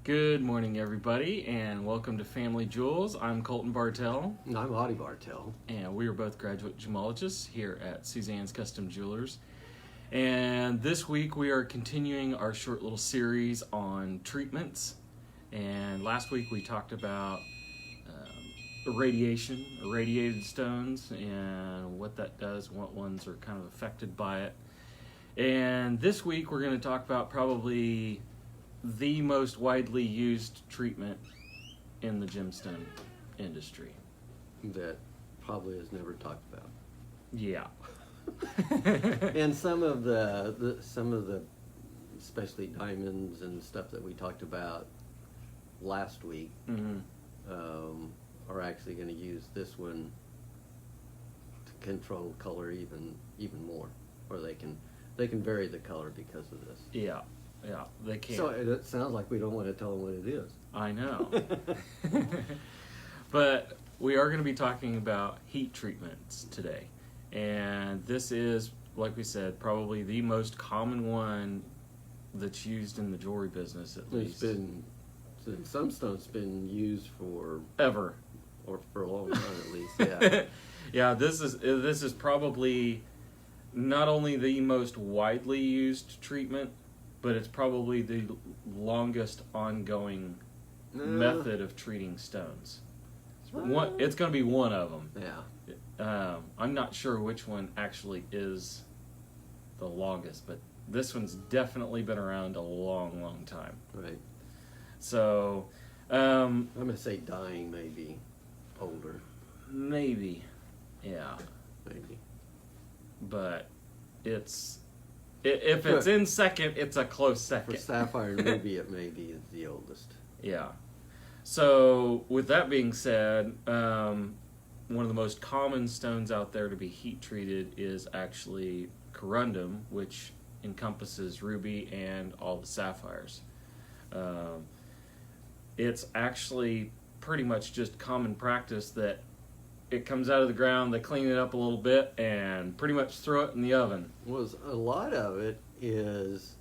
Good morning, everybody, and welcome to Family Jewels. I'm Colton Bartell, And I'm Audie Bartell. and we are both graduate gemologists here at Suzanne's Custom Jewelers. And this week we are continuing our short little series on treatments. And last week we talked about irradiation, irradiated stones, and what that does, what ones are kind of affected by it. And this week we're going to talk about probably the most widely used treatment in the gemstone industry. That probably is never talked about. Yeah. And some of the especially diamonds and stuff that we talked about last week Mm-hmm. are actually going to use this one to control color even more, or they can vary the color because of this. Yeah, they can. So it sounds like we don't want to tell them what it is. I know. But we are going to be talking about heat treatments today. And this is, like we said, probably the most common one that's used in the jewelry business, at least. Some stuff's been used for Ever. or for a long time at least. Yeah. Yeah, this is probably not only the most widely used treatment, but it's probably the longest ongoing method of treating stones. It's going to be one of them. Yeah. I'm not sure which one actually is the longest, but this one's definitely been around a long, long time. Right. So, I'm gonna say dying may be older. maybe, yeah, Maybe. but if it's in second, it's a close For second. sapphire and ruby, it may be the oldest. Yeah. So, with that being said, one of the most common stones out there to be heat treated is actually corundum, which encompasses ruby and all the sapphires. It's actually pretty much just common practice that it comes out of the ground, they clean it up a little bit, and pretty much throw it in the oven. Was a lot of it is,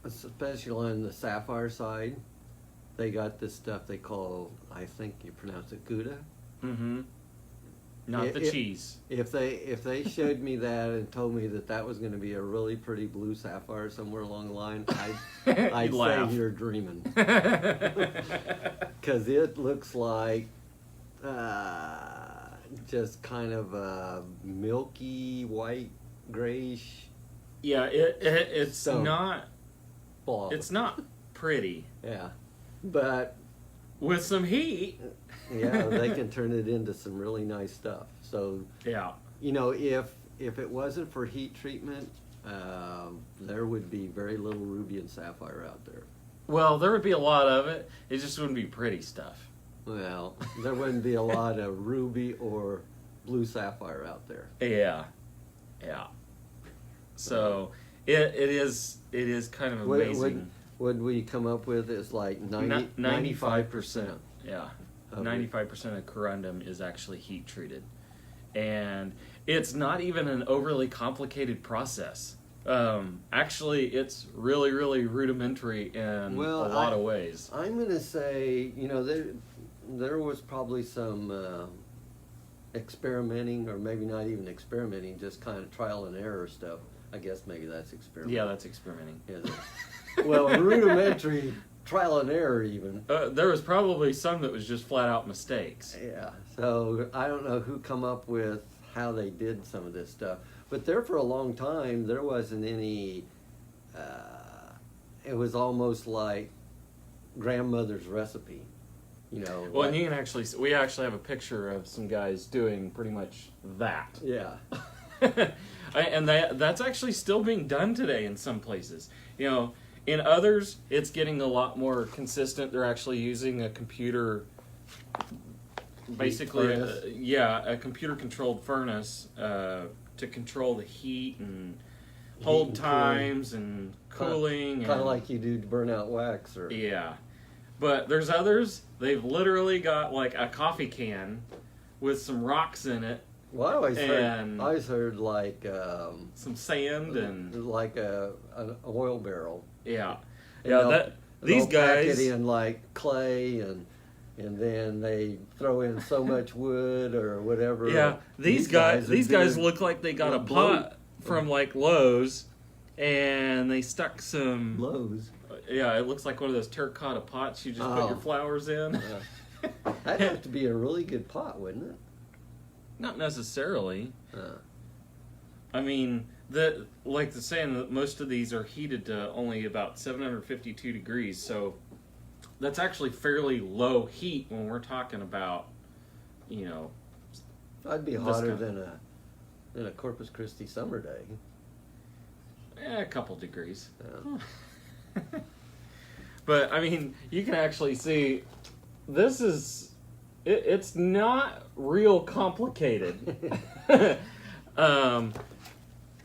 especially on the sapphire side, they got this stuff they call, I think you pronounce it Gouda. Mm-hmm. Not the cheese. If they showed me that and told me that was going to be a really pretty blue sapphire somewhere along the line, I'd laugh. say you're dreaming. Because it looks like just kind of a milky white grayish Yeah, it's stone. not. Ball. It's not pretty. Yeah, but With some heat. yeah, they can turn it into some really nice stuff. So Yeah. if it wasn't for heat treatment, there would be very little ruby and sapphire out there. Well, there would be a lot of it. It just wouldn't be pretty stuff. Well, there wouldn't be a lot of ruby or blue sapphire out there. Yeah. Yeah. So it is kind of amazing. What we come up with is like 95%. Yeah. Of 95% of corundum is actually heat treated. And it's not even an overly complicated process. Actually, it's really, really rudimentary in a lot of ways. I'm going to say, there was probably some experimenting, or maybe not even experimenting, just kind of trial and error stuff. I guess maybe that's experimenting. Yeah, that's experimenting. Is it? Well, rudimentary trial and error even. There was probably some that was just flat out mistakes. Yeah, so I don't know who come up with how they did some of this stuff. But there for a long time, there wasn't any, it was almost like grandmother's recipe, Well, like, and you can we actually have a picture of some guys doing pretty much that. yeah. And that's actually still being done today in some places. In others, it's getting a lot more consistent. They're actually using a computer, basically, a computer-controlled furnace to control the heat and hold and times and cooling. Kind of like you do to burn out wax. Or Yeah. But there's others, they've literally got like a coffee can with some rocks in it. Well, I always heard like some sand and like an oil barrel. yeah. Yeah, these they'll pack guys. it in like clay and then they throw in so much wood or whatever. Yeah, these guys look like they got a pot from like Lowe's, and they stuck some. Lowe's. Yeah, it looks like one of those terracotta pots you just put your flowers in. That'd have to be a really good pot, wouldn't it? Not necessarily. I mean, like the saying that most of these are heated to only about 752 degrees, so that's actually fairly low heat when we're talking about, you know. I'd be hotter than a Corpus Christi summer day. A couple degrees. Yeah. But I mean, you can actually see this is it's not real complicated. A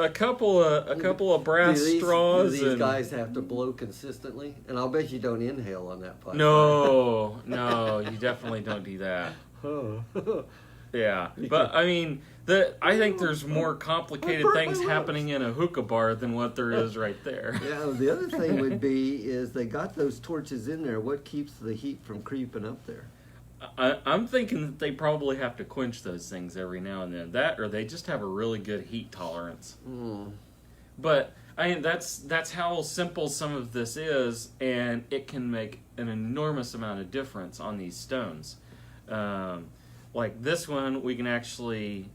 couple of brass straws. Do these guys have to blow consistently? And I'll bet you don't inhale on that pipe. No, you definitely don't do that. Yeah, but I mean, I think there's more complicated things happening in a hookah bar than what there is right there. Yeah, the other thing would be is they got those torches in there. What keeps the heat from creeping up there? I'm thinking that they probably have to quench those things every now and then. That, or they just have a really good heat tolerance. But I mean, that's how simple some of this is, and it can make an enormous amount of difference on these stones. Like this one, we can actually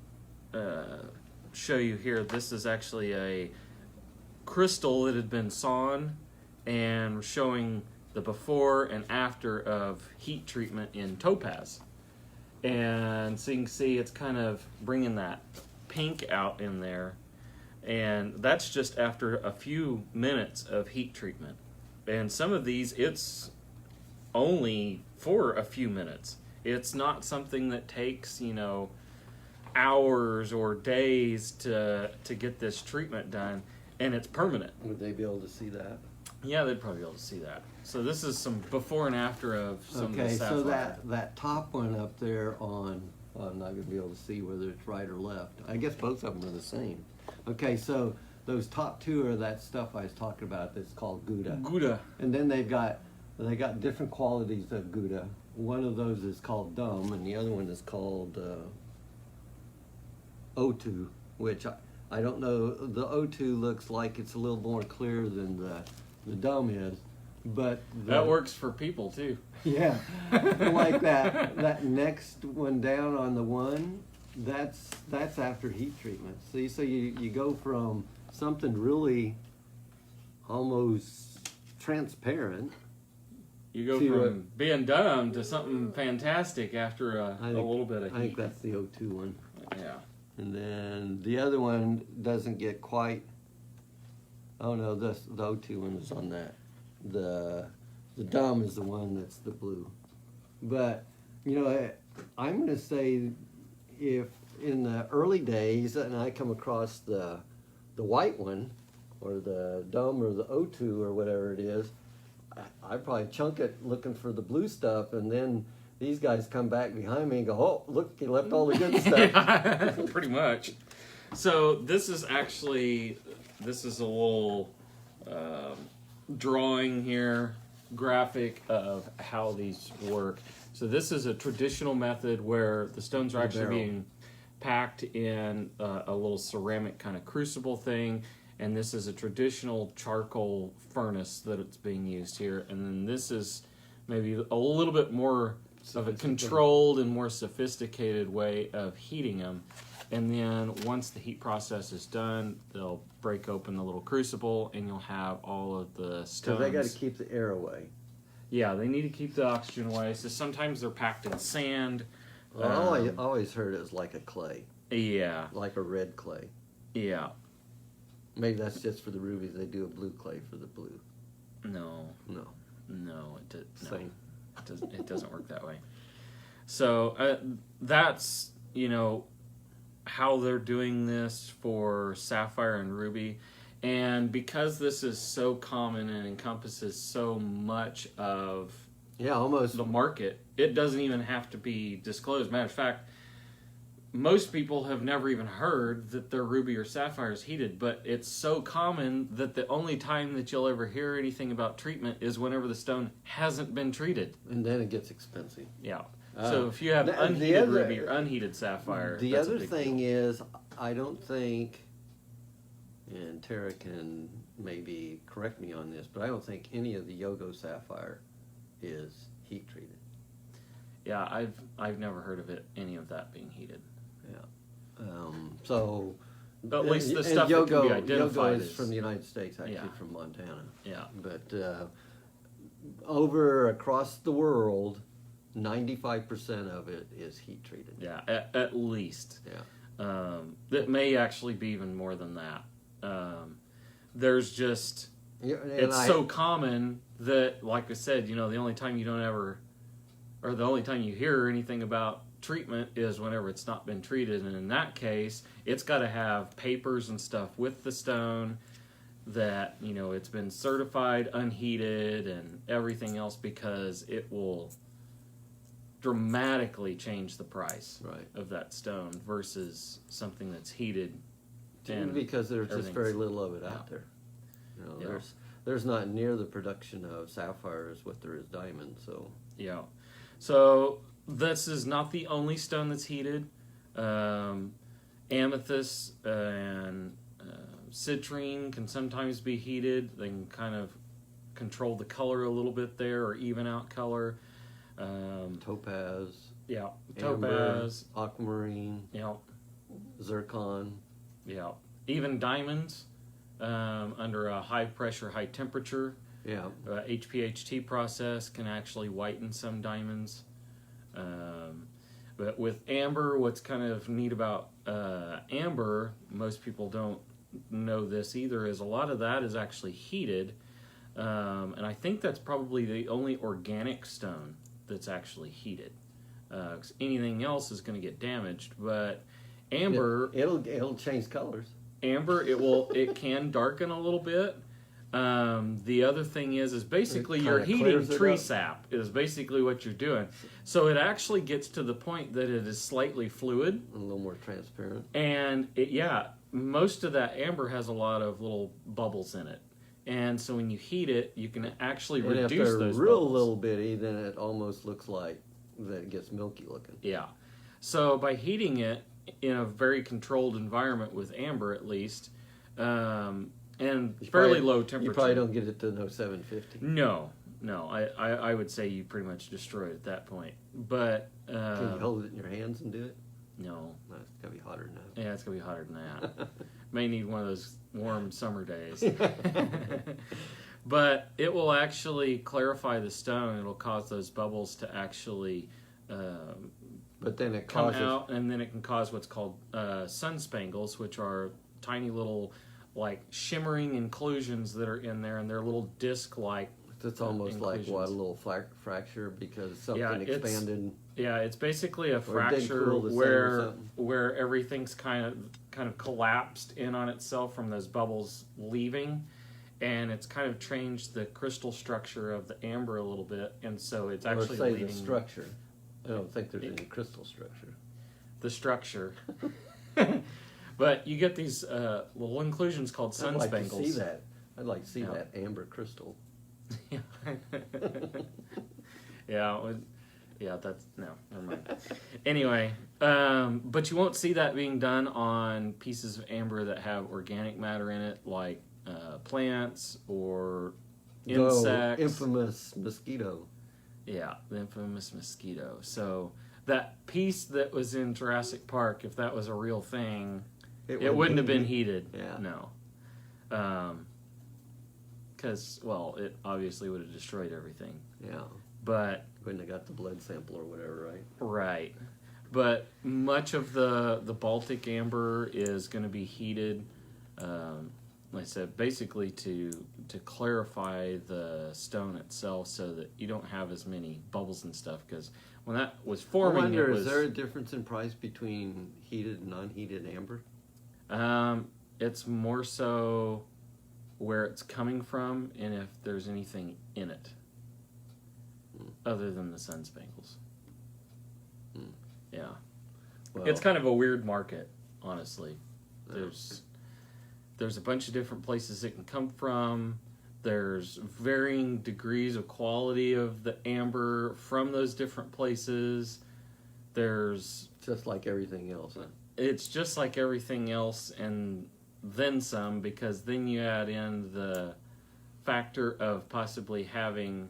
show you here. This is actually a crystal that had been sawn, and we're showing the before and after of heat treatment in topaz. And so you can see it's kind of bringing that pink out in there. And that's just after a few minutes of heat treatment. And some of these, it's only for a few minutes. It's not something that takes, hours or days to get this treatment done. And it's permanent. Would they be able to see that? Yeah, they'd probably be able to see that. So this is some before and after of some of the sapphire. Okay, so that top one up there on, I'm not going to be able to see whether it's right or left. I guess both of them are the same. Okay, so those top two are that stuff I was talking about that's called Gouda. Gouda. And then they got different qualities of Gouda. One of those is called Dum, and the other one is called O2, which I don't know. The O2 looks like it's a little more clear than the Dum is, but that works for people too. Yeah, like that next one down on the one, that's after heat treatment. See, so you go from something really almost transparent. You go from being dumb to something fantastic after a little bit of heat. I think that's the O2 one. Yeah. And then the other one doesn't get quite. Oh no, the O2 one is on that. The Dum is the one that's the blue. But I'm going to say if in the early days and I come across the white one or the Dum or the O2 or whatever it is, I'd probably chunk it looking for the blue stuff, and then these guys come back behind me and go, "Oh, look, you left all the good stuff." Yeah, pretty much. So this is a little drawing here, graphic of how these work. So this is a traditional method where the stones are actually being packed in a little ceramic kind of crucible thing. And this is a traditional charcoal furnace that it's being used here. And then this is maybe a little bit more of a controlled and more sophisticated way of heating them. And then once the heat process is done, they'll break open the little crucible and you'll have all of the stones. Because they got to keep the air away. Yeah, they need to keep the oxygen away. So sometimes they're packed in sand. Well, I always heard it was like a clay. Yeah. Like a red clay. Yeah. Maybe that's just for the rubies. They do a blue clay for the blue. No, Same. It doesn't work that way. So that's how they're doing this for sapphire and ruby, and because this is so common and encompasses so much of almost the market, it doesn't even have to be disclosed. Matter of fact, most people have never even heard that their ruby or sapphire is heated, but it's so common that the only time that you'll ever hear anything about treatment is whenever the stone hasn't been treated. And then it gets expensive. Yeah. So if you have unheated ruby or unheated sapphire, the that's other a big thing deal. is, I don't think, and Tara can maybe correct me on this, but I don't think any of the Yogo sapphire is heat treated. Yeah, I've never heard of any of that being heated. So, But at least the and stuff that can be Yogo identified is from the United States, actually Yeah. from Montana. Yeah. But over across the world, 95% of it is heat treated. Yeah, at least. Yeah. That may actually be even more than that. There's just it's so common that, like I said, the only time you don't ever, or the only time you hear anything about treatment is whenever it's not been treated, and in that case, it's got to have papers and stuff with the stone that it's been certified unheated and everything else, because it will dramatically change the price Right. of that stone versus something that's heated. And Because there's just very everything's- little of it yeah. out there. Yeah. There's not near the production of sapphire as what there is diamond. So Yeah. So this is not the only stone that's heated. Amethyst and citrine can sometimes be heated. They can kind of control the color a little bit there, or even out color. topaz, Yeah. amber, Topaz. aquamarine, Yeah. zircon. Yeah. Even diamonds under a high pressure, high temperature. Yeah. HPHT process can actually whiten some diamonds. But with amber, what's kind of neat about amber, most people don't know this either, is a lot of that is actually heated. And I think that's probably the only organic stone that's actually heated. 'Cause anything else is going to get damaged. But amber, It'll change colors. amber, it can darken a little bit. The other thing is basically It you're kinda heating clears it tree up. sap is basically what you're doing. So it actually gets to the point that it is slightly fluid, A little more transparent. and most of that amber has a lot of little bubbles in it. And so when you heat it, you can actually And if reduce they're those real bubbles. little bitty, then it almost looks like that it gets milky looking. Yeah. So by heating it in a very controlled environment with amber, at least, and You fairly probably- low temperature. You probably don't get it to no 750. No. I would say you pretty much destroy it at that point. But Can you hold it in your hands and do it? no. No, it's gotta be hotter than that. Yeah, it's gonna be hotter than that. May need one of those warm summer days. But it will actually clarify the stone. It'll cause those bubbles to actually But then it come causes. out, and then it can cause what's called sun spangles, which are tiny little, like, shimmering inclusions that are in there, and they're little disc-like. It's almost like inclusions. what, a little fracture because something Yeah, it's- expanded. Yeah, it's basically a it didn't fracture cool the same or something. where everything's kind of collapsed in on itself from those bubbles leaving, and it's kind of changed the crystal structure of the amber a little bit, and so it's Or actually say leaving the structure. I don't think there's any crystal structure. the structure. But you get these little inclusions called sun I'd like spangles. to see that. I'd like to see Yeah. that amber crystal. Yeah, that's no, never mind. Anyway, but you won't see that being done on pieces of amber that have organic matter in it, like plants or insects. The infamous mosquito. Yeah, the infamous mosquito. So that piece that was in Jurassic Park, if that was a real thing, it wouldn't have been heated. Yeah. No. Because, well, it obviously would have destroyed everything. Yeah. But, Wouldn't have got the blood sample or whatever, right? right. But much of the Baltic amber is going to be heated, like I said, basically to clarify the stone itself so that you don't have as many bubbles and stuff. Because when that was I forming, wonder, it was... is there a difference in price between heated and non-heated amber? It's more so where it's coming from and if there's anything in it other than the sun spangles. Yeah. Well, It's kind of a weird market, honestly. There's a bunch of different places it can come from. There's varying degrees of quality of the amber from those different places. There's just like everything else. Huh? It's just like everything else, and then some, because then you add in the factor of possibly having,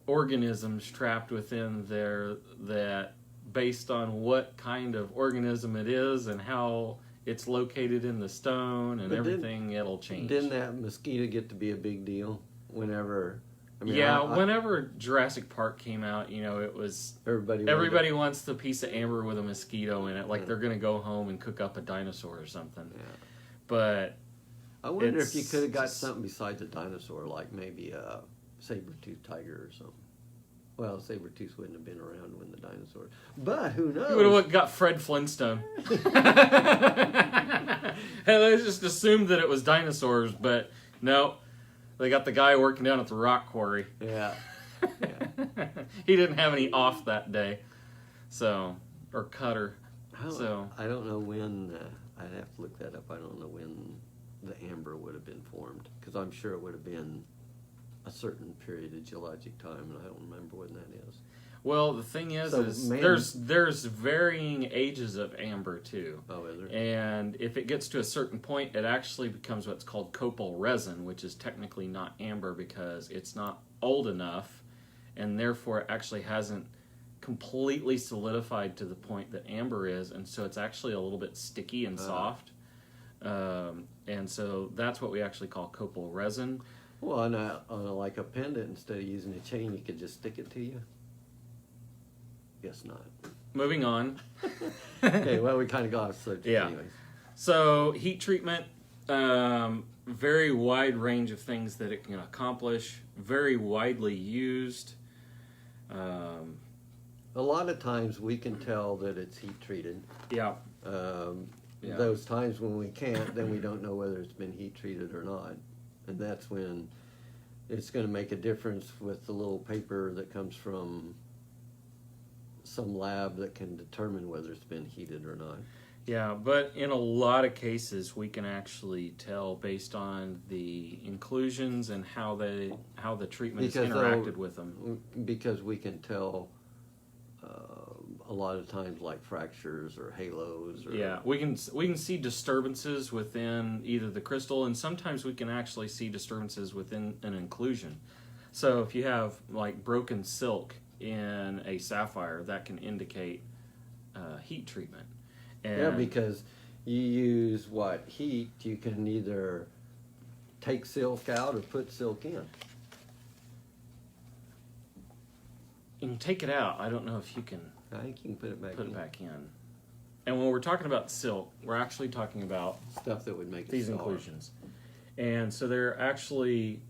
organisms trapped within there that, based on what kind of organism it is and how it's located in the stone and But everything, it'll change. Didn't that mosquito get to be a big deal whenever? Whenever Jurassic Park came out, it was everybody wants the piece of amber with a mosquito in it, like they're gonna go home and cook up a dinosaur or something. Yeah. But I wonder if you could have got something besides a dinosaur, like maybe a saber-toothed tiger or something. Well, saber-tooth wouldn't have been around when the dinosaurs. But who knows? You would have got Fred Flintstone. And they just assumed that it was dinosaurs, but no. They got the guy working down at the rock quarry. Yeah. He didn't have any off that day. Or cutter. I don't know when, I'd have to look that up. I don't know when the amber would have been formed, because I'm sure it would have been a certain period of geologic time, and I don't remember when that is. Well, the thing is there's varying ages of amber too. Oh, is there? And if it gets to a certain point, it actually becomes what's called copal resin, which is technically not amber because it's not old enough, and therefore it actually hasn't completely solidified to the point that amber is, and so it's actually a little bit sticky and soft. And so that's what we actually call copal resin. Well, on like a pendant, instead of using a chain, you could just stick it to you. Guess not. Moving on. Okay, well, we kind of got off subject anyways. So heat treatment, very wide range of things that it can accomplish, very widely used. A lot of times we can tell that it's heat treated. Yeah. Those times when we can't, then we don't know whether it's been heat treated or not. And that's when it's going to make a difference with the little paper that comes from some lab that can determine whether it's been heated or not. Yeah, but in a lot of cases, we can actually tell based on the inclusions and how the treatment has interacted with them. Because we can tell a lot of times, like fractures or halos. We can see disturbances within either the crystal, and sometimes we can actually see disturbances within an inclusion. So if you have like broken silk in a sapphire, that can indicate heat treatment. And because you use heat, you can either take silk out or put silk in. You can take it out. I don't know if you can. I think you can put it back in. And when we're talking about silk, we're actually talking about stuff that would make these inclusions. And so they're actually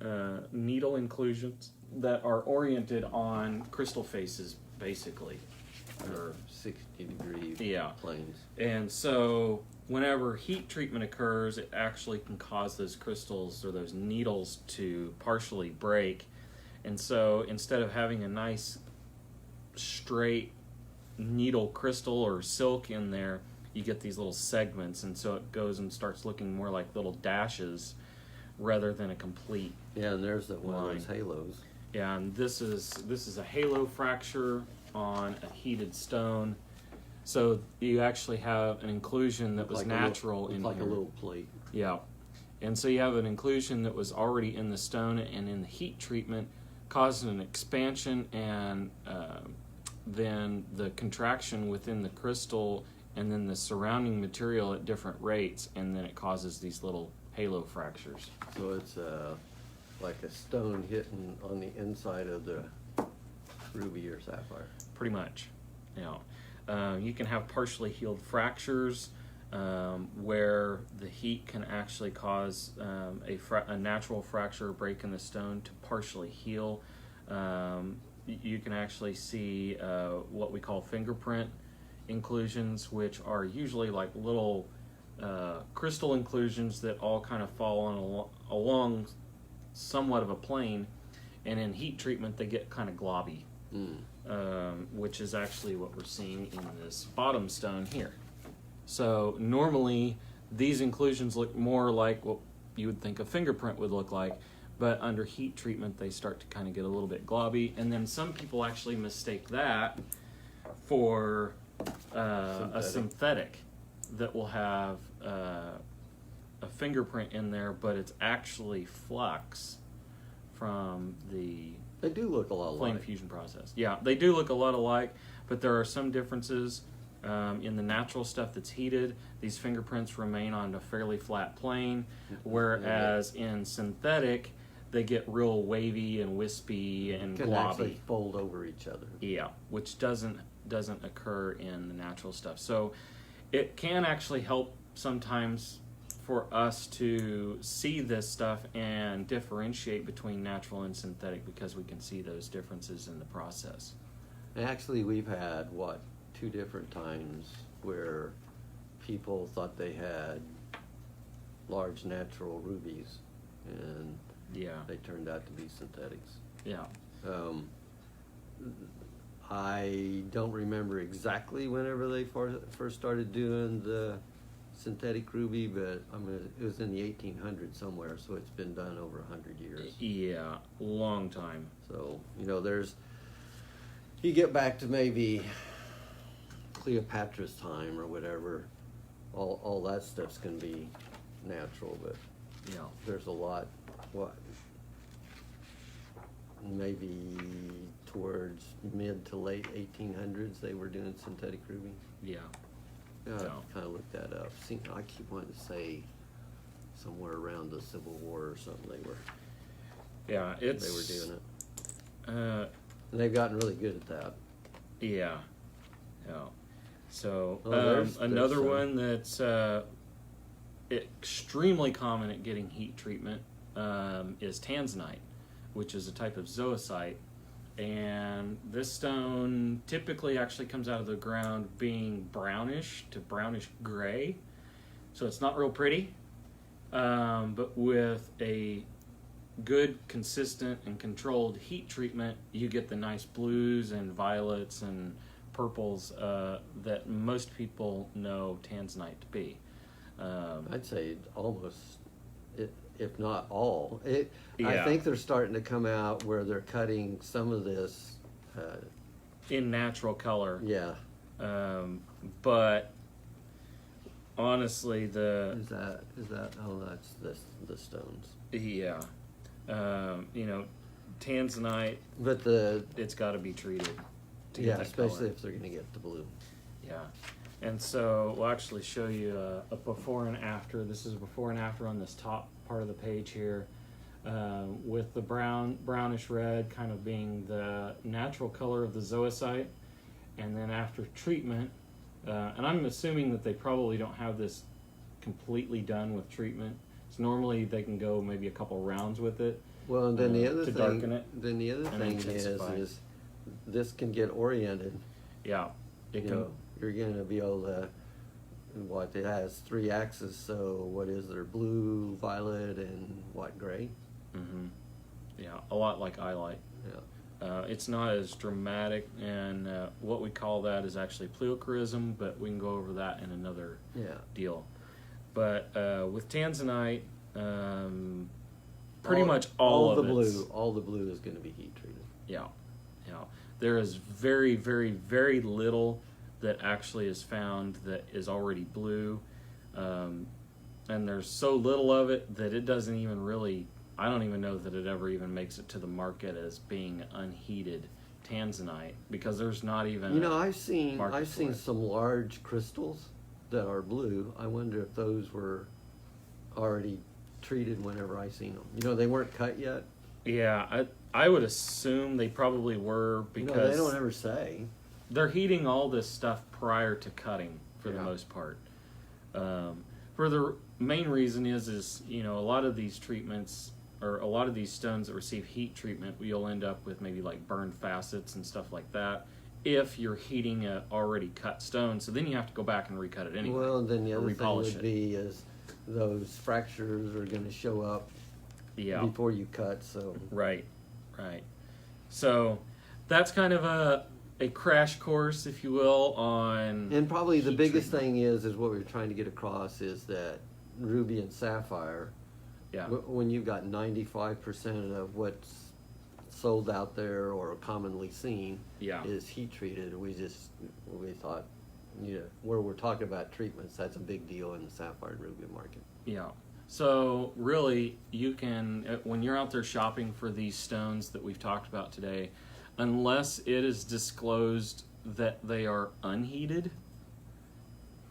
needle inclusions that are oriented on crystal faces, basically. Or 60-degree planes. And so whenever heat treatment occurs, it actually can cause those crystals or those needles to partially break. And so instead of having a nice straight needle crystal or silk in there, you get these little segments, and so it goes and starts looking more like little dashes rather than a complete and there's one of those halos. Yeah, and this is a halo fracture on a heated stone. So you actually have an inclusion that was like natural in like here. A little plate. Yeah. And so you have an inclusion that was already in the stone, and in the heat treatment caused an expansion and then the contraction within the crystal and then the surrounding material at different rates, and then it causes these little halo fractures. So it's like a stone hitting on the inside of the ruby or sapphire. Pretty much. You can have partially healed fractures where the heat can actually cause a natural fracture or break in the stone to partially heal. You can actually see what we call fingerprint inclusions, which are usually like little crystal inclusions that all kind of fall on along somewhat of a plane, and in heat treatment they get kind of globby. which is actually what we're seeing in this bottom stone here. So normally these inclusions look more like what you would think a fingerprint would look like, but under heat treatment they start to kind of get a little bit globby, and then some people actually mistake that for a synthetic that will have a fingerprint in there, but it's actually flux from the They do look a lot flame alike. fusion process. Yeah, they do look a lot alike, but there are some differences. In the natural stuff that's heated, these fingerprints remain on a fairly flat plane, whereas in synthetic, they get real wavy and wispy and Can actually globby. fold over each other. Yeah, which doesn't occur in the natural stuff. So it can actually help sometimes for us to see this stuff and differentiate between natural and synthetic, because we can see those differences in the process. And actually, we've had, 2 different times where people thought they had large natural rubies, and Yeah, they turned out to be synthetics. yeah. I don't remember exactly whenever they first started doing the synthetic ruby, but it was in the 1800s somewhere, so it's been done over 100 years. Yeah, long time. So, you get back to maybe Cleopatra's time or whatever, all that stuff's gonna be natural, but Yeah, there's a lot, maybe towards mid to late 1800s they were doing synthetic ruby. yeah. Yeah, Yeah. I kind of looked that up. I keep wanting to say somewhere around the Civil War or something they were doing it. And they've gotten really good at that. Yeah, yeah. So there's another some. one that's extremely common at getting heat treatment is tanzanite, which is a type of zoisite. And this stone typically actually comes out of the ground being brownish to brownish gray. So it's not real pretty, but with a good, consistent, and controlled heat treatment, you get the nice blues and violets and purples that most people know tanzanite to be. I'd say almost, if not all. I Yeah. think they're starting to come out where they're cutting some of this. In natural color. Yeah. But honestly, Is that? Oh, that's the stones. yeah, tanzanite, But it's got to be treated to get yeah, that especially color. if they're gonna get the blue. Yeah, and so we'll actually show you a before and after. This is before and after on this top part of the page here, with the brownish red kind of being the natural color of the zoisite, and then after treatment, and I'm assuming that they probably don't have this completely done with treatment. So normally they can go maybe a couple rounds with it. Well, and then the other to thing. darken it Then the other and thing intensify. is this can get oriented. Yeah, it can. You're gonna be able to. It has 3 axes, so what is there? Blue, violet, and gray? Mm-hmm. Yeah, a lot like I light. Yeah. It's not as dramatic, and what we call that is actually pleochroism, but we can go over that in another Yeah. deal. But with tanzanite, pretty much all of the it's- blue. All the blue is going to be heat treated. Yeah, yeah. There is very, very, very little that actually is found that is already blue, and there's so little of it that it doesn't even really. I don't even know that it ever even makes it to the market as being unheated tanzanite, because there's not even. I've seen market for it. some large crystals that are blue. I wonder if those were already treated whenever I seen them. They weren't cut yet. Yeah, I would assume they probably were, because They don't ever say. they're heating all this stuff prior to cutting for the Yeah. most part. For the main reason is a lot of these treatments, or a lot of these stones that receive heat treatment, you'll end up with maybe like burned facets and stuff like that if you're heating a already cut stone. So then you have to go back and recut it anyway. Well, and then the or other thing repolish would it. be is those fractures are going to show up Yeah. before you cut. So Right. So that's kind of a crash course, if you will, on. And probably the heat biggest treatment. thing is what we're trying to get across is that ruby and sapphire, Yeah. when you've got 95% of what's sold out there or commonly seen Yeah. is heat treated, we thought, where we're talking about treatments, that's a big deal in the sapphire and ruby market. Yeah. So really, you can, when you're out there shopping for these stones that we've talked about today, unless it is disclosed that they are unheated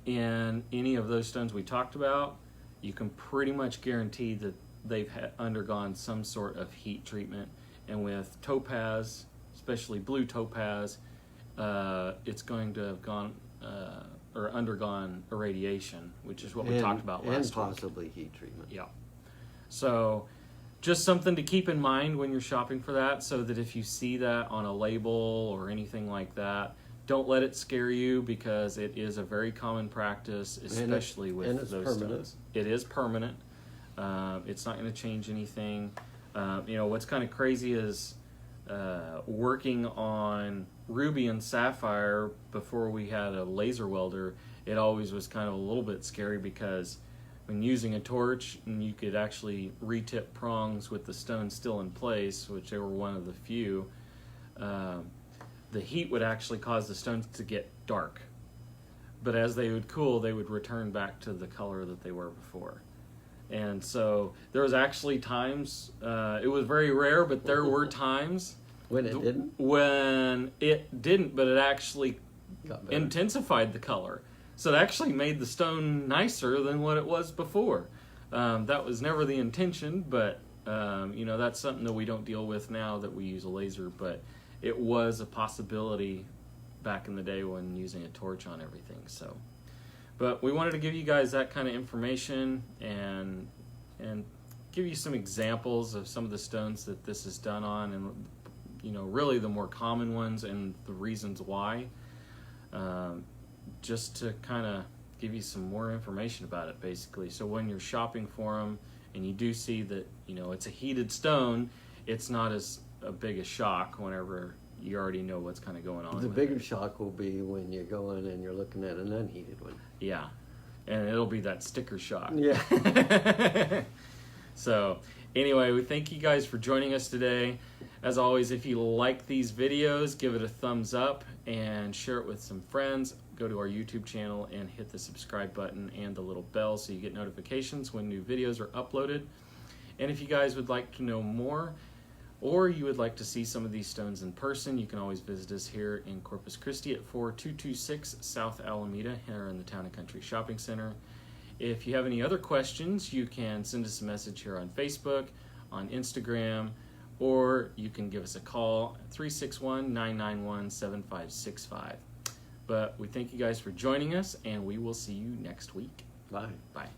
in any of those stones we talked about, you can pretty much guarantee that they've undergone some sort of heat treatment. And with topaz, especially blue topaz, it's going to have gone or undergone irradiation, which is what we talked about last and week. possibly heat treatment. Yeah. So just something to keep in mind when you're shopping for that, so that if you see that on a label or anything like that, don't let it scare you, because it is a very common practice, especially with it's those permanent. stones. It is permanent. It's not going to change anything. What's kind of crazy is working on ruby and sapphire before we had a laser welder. It always was kind of a little bit scary, because when using a torch, and you could actually retip prongs with the stone still in place, which they were one of the few, the heat would actually cause the stones to get dark. But as they would cool, they would return back to the color that they were before. And so there was actually times, it was very rare, but there were times When it didn't? when it didn't, but it actually Got better. intensified the color. So it actually made the stone nicer than what it was before. That was never the intention, but that's something that we don't deal with now that we use a laser, but it was a possibility back in the day when using a torch on everything. So, but we wanted to give you guys that kind of information and give you some examples of some of the stones that this is done on, and really the more common ones and the reasons why, just to kind of give you some more information about it, basically. So when you're shopping for them and you do see that it's a heated stone, it's not as a big a shock whenever you already know what's kind of going on. The with bigger it. shock will be when you go in and you're looking at an unheated one. Yeah, and it'll be that sticker shock. Yeah. So anyway, we thank you guys for joining us today. As always, if you like these videos, give it a thumbs up and share it with some friends. Go to our YouTube channel and hit the subscribe button and the little bell so you get notifications when new videos are uploaded. And if you guys would like to know more, or you would like to see some of these stones in person, you can always visit us here in Corpus Christi at 4226 South Alameda here in the Town and Country Shopping Center. If you have any other questions, you can send us a message here on Facebook, on Instagram, or you can give us a call at 361-991-7565. But we thank you guys for joining us, and we will see you next week. Bye. Bye.